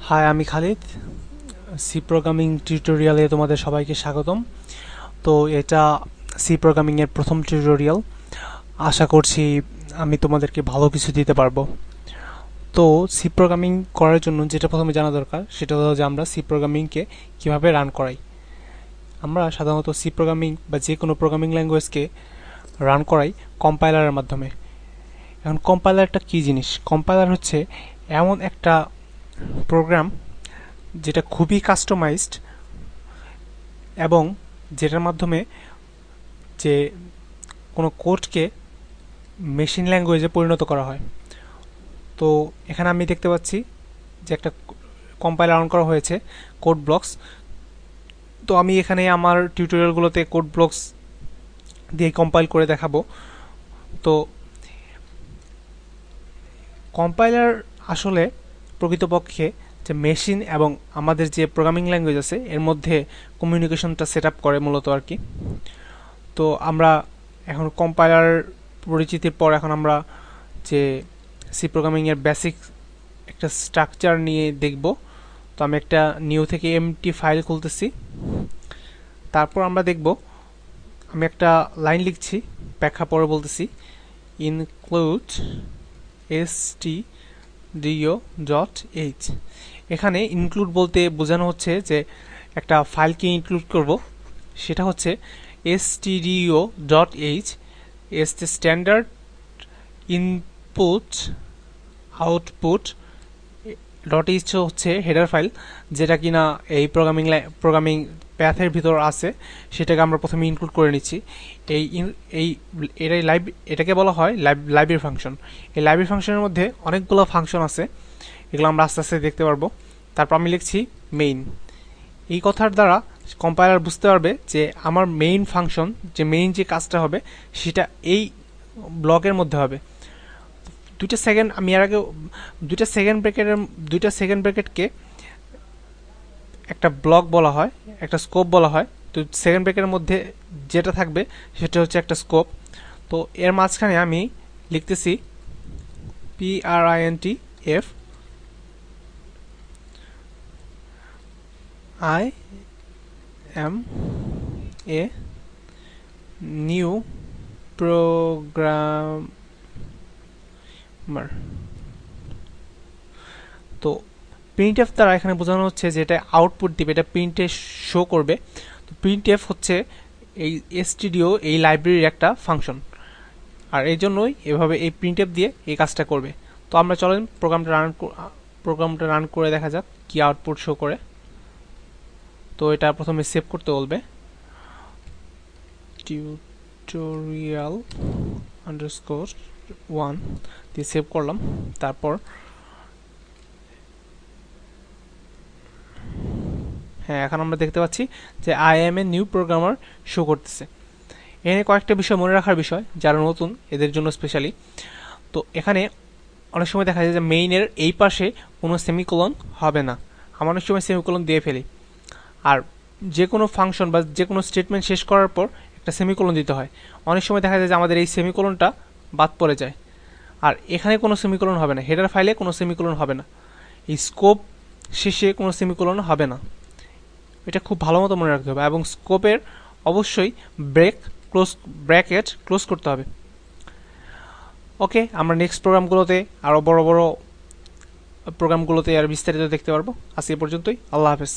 High, আমি Khalid. C programming টিউটোরিয়ালে তোমাদের সবাইকে স্বাগতম। তো এটা সি প্রোগ্রামিং এর প্রথম টিউটোরিয়াল। আশা করছি আমি তোমাদেরকে ভালো কিছু দিতে পারবো। তো সি প্রোগ্রামিং করার জন্য যেটা প্রথমে জানা দরকার সেটা হলো যে আমরা সি প্রোগ্রামিংকে কিভাবে রান করাই। আমরা সাধারণত সি প্রোগ্রামিং বা যে কোনো প্রোগ্রামিং ল্যাঙ্গুয়েজকে রান করাই কম্পাইলারের মাধ্যমে। এখন কম্পাইলারটা কী জিনিস? কম্পাইলার হচ্ছে এমন একটা প্রোগ্রাম যেটা খুবই কাস্টমাইজড এবং যেটার মাধ্যমে যে কোনো কোডকে মেশিন ল্যাঙ্গুয়েজে পরিণত করা হয়। তো এখানে আমি দেখতে পাচ্ছি যে একটা কম্পাইলার অন করা হয়েছে, কোড ব্লকস। তো আমি এখানে আমার টিউটোরিয়ালগুলোতে কোড ব্লকস দিয়ে কম্পাইল করে দেখাবো। তো কম্পাইলার আসলে প্রকৃতপক্ষে যে মেশিন এবং আমাদের যে প্রোগ্রামিং ল্যাঙ্গুয়েজ আছে এর মধ্যে কমিউনিকেশনটা সেট আপ করে মূলত আর কি। তো আমরা এখন কম্পাইলার পরিচিতির পর এখন আমরা যে সি প্রোগ্রামিংয়ের বেসিক একটা স্ট্রাকচার নিয়ে দেখব। তো আমি একটা নিউ থেকে এমটি ফাইল খুলতেছি। তারপর আমরা দেখব, আমি একটা লাইন লিখছি, ব্যাখ্যা পরে বলতেছি। Include stdio.h। এখানে ইনক্লুড বলতে বোঝানো হচ্ছে যে একটা ফাইলকে ইনক্লুড করব, সেটা হচ্ছে stdio.h is the standard input output .h হচ্ছে হেডার ফাইল, যেটা কিনা এই প্রোগ্রামিং প্যাথের ভিতর আছে, সেটাকে আমরা প্রথমে ইনক্লুড করে নিচ্ছি। এটাকে বলা হয় লাইব্রেরি ফাংশন। এই লাইব্রেরি ফাংশনের মধ্যে অনেকগুলো ফাংশন আছে, এগুলো আমরা আস্তে আস্তে দেখতে পারবো। তারপর আমি লিখছি মেইন। এই কথার দ্বারা কম্পাইলার বুঝতে পারবে যে আমার মেইন ফাংশন, যে মেইন যে কাজটা হবে সেটা এই ব্লকের মধ্যে হবে। দুইটা সেকেন্ড ব্র্যাকেটকে একটা ব্লক বলা হয়, একটা স্কোপ বলা হয়। তো সেকেন্ড ব্র্যাকেটের মধ্যে যেটা থাকবে সেটা হচ্ছে একটা স্কোপ। তো এর মাঝখানে আমি লিখতেছি printf I am a new programmer। তো প্রিন্টএফ দ্বারা এখানে বোঝানো হচ্ছে যে এটা আউটপুট দিবে, এটা প্রিন্টে শো করবে। তো প্রিন্টএফ হচ্ছে এই stdio এই লাইব্রেরির একটা ফাংশন, আর এই জন্যই এভাবে এই প্রিন্টএফ দিয়ে এই কাজটা করবে। তো আমরা চলেন প্রোগ্রামটা রান করে দেখা যাক কি আউটপুট শো করে। তো এটা প্রথমে সেভ করতে বলবে, tutorial_1 দিয়ে সেভ করলাম। তারপর হ্যাঁ, এখন আমরা দেখতে পাচ্ছি যে I M a new programmer show করতেছে। এখানে কয়েকটা বিষয় মনে রাখার বিষয়, যারা নতুন এদের জন্য স্পেশালি। তো এখানে অনেক সময় দেখা যায় যে মেইনের এই পাশে কোনো সেমিকোলন হবে না, আমরা অনেক সময় সেমিকোলন দিয়ে ফেলি। আর যে কোনো ফাংশন বা যে কোনো স্টেটমেন্ট শেষ করার পর একটা সেমিকোলন দিতে হয়। অনেক সময় দেখা যায় যে আমাদের এই সেমিকোলনটা বাদ পড়ে যায়, আর এখানে কোনো সেমিকোলন হবে না, হেডার ফাইলে কোনো সেমিকোলন হবে না, এই স্কোপ শেষে কোনো সেমিকোলন হবে না। এটা খুব ভালো মতো মনে রাখতে হবে, এবং স্কোপের অবশ্যই ব্র্যাকেট ক্লোজ করতে হবে। ওকে, আমরা নেক্সট প্রোগ্রামগুলোতে আরও বড় বড় প্রোগ্রামগুলোতে আর বিস্তারিত দেখতে পারবো। আজকে পর্যন্তই, আল্লাহ হাফেজ।